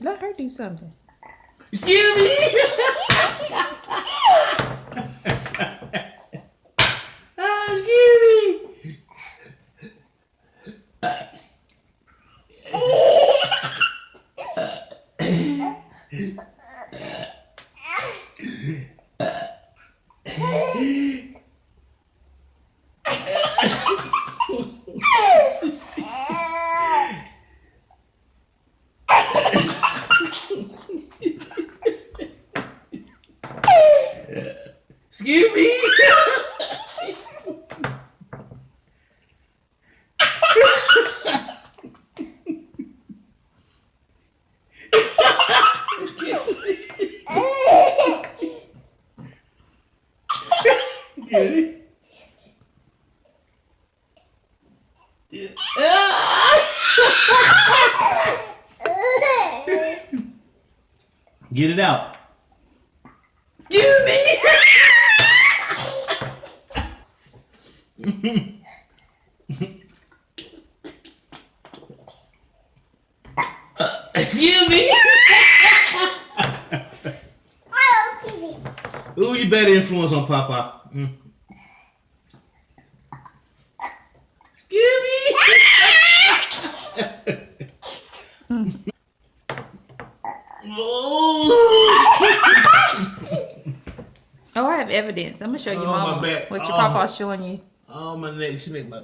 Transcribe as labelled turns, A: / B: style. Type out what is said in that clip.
A: Let her do something.
B: Excuse me. Excuse me. Excuse me. Get it? Get it out. Excuse me. Excuse me. Who you better influence on Papa? Excuse me.
A: Oh, I have evidence. I'm gonna show you,
B: Oh, my
A: Mama,
B: back.
A: what your
B: Oh.
A: papa's showing you.
B: Oh, my neck. She make my.